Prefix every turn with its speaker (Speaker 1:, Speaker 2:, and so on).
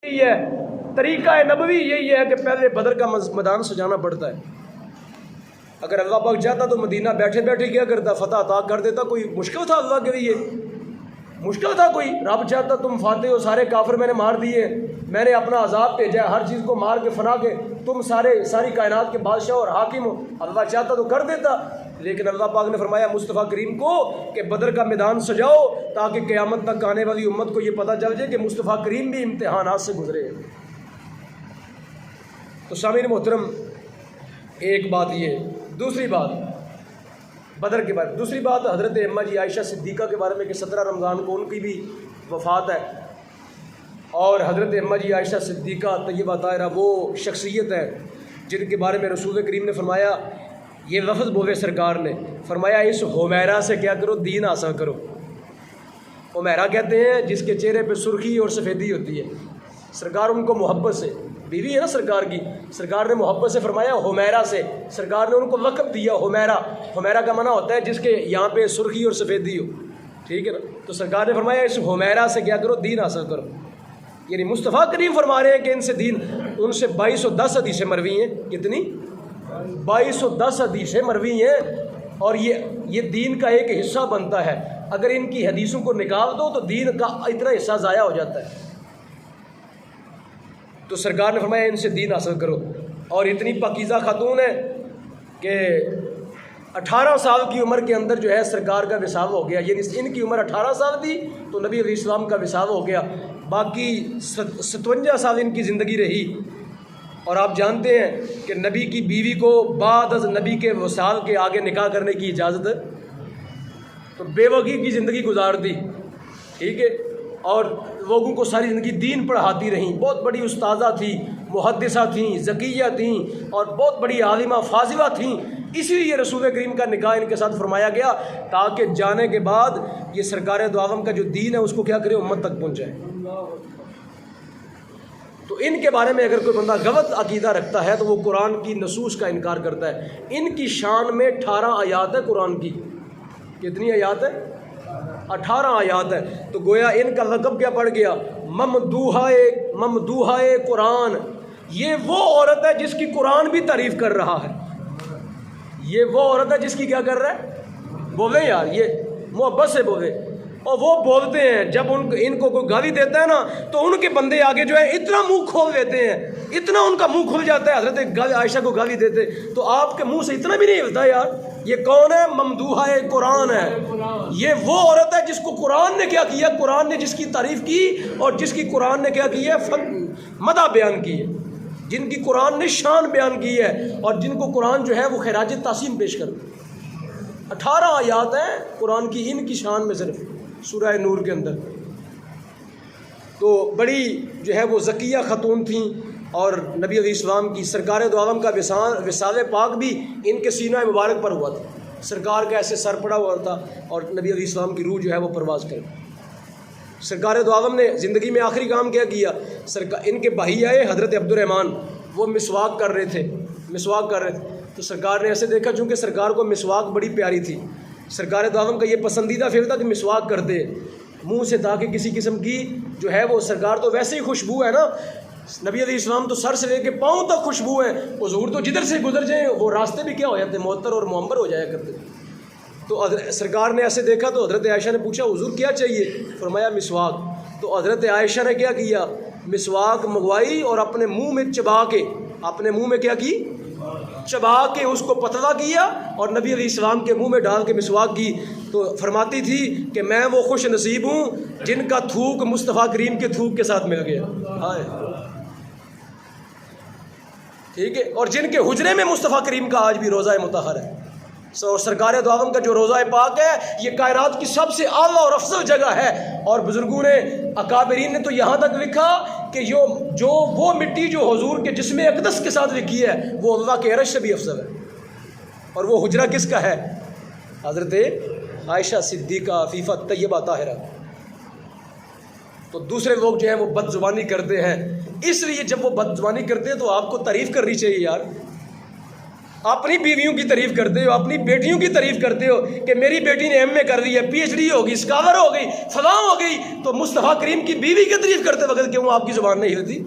Speaker 1: یہی ہے طریقہ نبوی، یہی ہے کہ پہلے بدر کا میدان سجانا پڑتا ہے۔ اگر اللہ پاک چاہتا تو مدینہ بیٹھے بیٹھے کیا کرتا، فتح عطا کر دیتا۔ کوئی مشکل تھا اللہ کے لیے؟ مشکل تھا کوئی؟ رب چاہتا تم فاتح ہو، سارے کافر میں نے مار دیے، میں نے اپنا عذاب بھیجا، ہر چیز کو مار کے فنا کے تم ساری کائنات کے بادشاہ اور حاکم ہو۔ اللہ چاہتا تو کر دیتا، لیکن اللہ پاک نے فرمایا مصطفیٰ کریم کو کہ بدر کا میدان سجاؤ تاکہ قیامت تک آنے والی امت کو یہ پتہ چل جائے کہ مصطفیٰ کریم بھی امتحانات سے گزرے۔ تو سامعین محترم، ایک بات یہ، دوسری بات بدر کے بارے میں، دوسری بات حضرت اماں جی عائشہ صدیقہ کے بارے میں کہ 17 رمضان کو ان کی بھی وفات ہے، اور حضرت اماں جی عائشہ صدیقہ طیبہ طاہرہ وہ شخصیت ہے جن کے بارے میں رسول کریم نے فرمایا، یہ لفظ بولے سرکار نے، فرمایا اس حمیرہ سے کیا کرو، دین حاصل کرو۔ حمیرہ کہتے ہیں جس کے چہرے پہ سرخی اور سفیدی ہوتی ہے، سرکار ان کو محبت سے، بیوی ہے نا سرکار کی، سرکار نے محبت سے فرمایا حمیرہ سے، سرکار نے ان کو لقب دیا حمیرہ۔ حمیرہ کا معنی ہوتا ہے جس کے یہاں پہ سرخی اور سفیدی ہو، ٹھیک ہے نا؟ تو سرکار نے فرمایا اس حمیرہ سے کیا کرو، دین حاصل کرو۔ یعنی مصطفیٰ کریم فرما رہے ہیں کہ ان سے دین، ان سے 2210 حدیثیں مروی ہیں۔ کتنی؟ 2210 حدیثیں مروی ہیں، اور یہ دین کا ایک حصہ بنتا ہے۔ اگر ان کی حدیثوں کو نکال دو تو دین کا اتنا حصہ ضائع ہو جاتا ہے۔ تو سرکار نے فرمایا ان سے دین حاصل کرو، اور اتنی پاکیزہ خاتون ہے کہ 18 سال کی عمر کے اندر جو ہے سرکار کا وصال ہو گیا، یعنی ان کی عمر 18 سال تھی تو نبی علیہ السلام کا وصال ہو گیا، باقی 57 سال ان کی زندگی رہی۔ اور آپ جانتے ہیں کہ نبی کی بیوی کو بعد از نبی کے وصال کے آگے نکاح کرنے کی اجازت ہے، تو بے وقی کی زندگی گزار دی، ٹھیک ہے، اور لوگوں کو ساری زندگی دین پڑھاتی رہیں، بہت بڑی استاذہ تھیں، محدثہ تھیں، ذکیہ تھیں، اور بہت بڑی عالمہ فاضلہ تھیں۔ اسی لیے رسول کریم کا نکاح ان کے ساتھ فرمایا گیا تاکہ جانے کے بعد یہ سرکار دو عالم کا جو دین ہے اس کو کیا کرے، امت تک پہنچائے۔ تو ان کے بارے میں اگر کوئی بندہ غلط عقیدہ رکھتا ہے تو وہ قرآن کی نصوص کا انکار کرتا ہے۔ ان کی شان میں 18 آیات ہے قرآن کی۔ کتنی آیات ہے؟ 18 آیات ہے۔ تو گویا ان کا لقب کیا پڑ گیا، ممدوحہ قرآن۔ یہ وہ عورت ہے جس کی قرآن بھی تعریف کر رہا ہے، یہ وہ عورت ہے جس کی کیا کر رہا ہے، بولے یار، یہ محبت سے بولے۔ اور وہ بولتے ہیں جب ان کو کوئی گالی دیتا ہے نا تو ان کے بندے آگے جو ہے اتنا منہ کھول دیتے ہیں، اتنا ان کا منہ کھل جاتا ہے حضرت عائشہ کو گالی دیتے تو آپ کے منہ سے اتنا بھی نہیں ہلتا یار۔ یہ کون ہے؟ ممدوحہ قرآن ہے۔ یہ وہ عورت ہے جس کو قرآن نے کیا کیا، قرآن نے جس کی تعریف کی اور جس کی قرآن نے کیا کی ہے، مدح بیان کی ہے، جن کی قرآن نے شان بیان کی ہے، اور جن کو قرآن جو ہے وہ خراج تحسین پیش کرتا ہے۔ 18 آیات ہیں قرآن کی ان کی شان میں، صرف سورہ نور کے اندر۔ تو بڑی جو ہے وہ ذکیہ خاتون تھیں، اور نبی علیہ السلام کی سرکار دو عالم کا وصال پاک بھی ان کے سینہ مبارک پر ہوا تھا۔ سرکار کا ایسے سر پڑا ہوا تھا اور نبی علیہ السلام کی روح جو ہے وہ پرواز کر گئی۔ سرکار دو عالم نے زندگی میں آخری کام کیا کیا، ان کے بھائی آئے حضرت عبد الرحمن، وہ مسواک کر رہے تھے تو سرکار نے ایسے دیکھا، چونکہ سرکار کو مسواک بڑی پیاری تھی، سرکار دو عالم کا یہ پسندیدہ فعل تھا کہ مسواک کرتے منہ سے تاکہ کسی قسم کی جو ہے وہ، سرکار تو ویسے ہی خوشبو ہے نا، نبی علیہ السلام تو سر سے لے کے پاؤں تک خوشبو ہے، حضور تو جدھر سے گزر جائیں وہ راستے بھی کیا ہو جاتے، معطر اور معمر ہو جایا کرتے۔ تو سرکار نے ایسے دیکھا تو حضرت عائشہ نے پوچھا حضور کیا چاہیے، فرمایا مسواک۔ تو حضرت عائشہ نے کیا کیا، مسواک منگوائی اور اپنے منہ میں چبا کے، اپنے منہ میں کیا کی، چبا کے اس کو پتلا کیا اور نبی علیہ السلام کے منہ میں ڈال کے مسواک کی۔ تو فرماتی تھی کہ میں وہ خوش نصیب ہوں جن کا تھوک مصطفیٰ کریم کے تھوک کے ساتھ مل گیا، ٹھیک ہے، اور جن کے حجرے میں مصطفیٰ کریم کا آج بھی روضہ مطہر ہے، اور سرکار دو عالم کا جو روضہ پاک ہے یہ کائنات کی سب سے اعلیٰ اور افضل جگہ ہے۔ اور بزرگوں نے، اکابرین نے تو یہاں تک لکھا کہ جو وہ مٹی جو حضور کے جسم اقدس کے ساتھ لکھی ہے وہ اللہ کے عرش سے بھی افضل ہے، اور وہ حجرہ کس کا ہے، حضرت عائشہ صدیقہ عفیفہ طیبہ طاہرہ۔ تو دوسرے لوگ جو ہیں وہ بد زبانی کرتے ہیں، اس لیے جب وہ بد زبانی کرتے ہیں تو آپ کو تعریف کرنی چاہیے یار، اپنی بیویوں کی تعریف کرتے ہو، اپنی بیٹیوں کی تعریف کرتے ہو کہ میری بیٹی نے ایم اے کر لی ہے، پی ایچ ڈی ہوگی، اسکالر ہو گئی، فلاں ہو گئی، تو مصطفیٰ کریم کی بیوی کی تعریف کرتے وقت کیوں آپ کی زبان نہیں ہلتی؟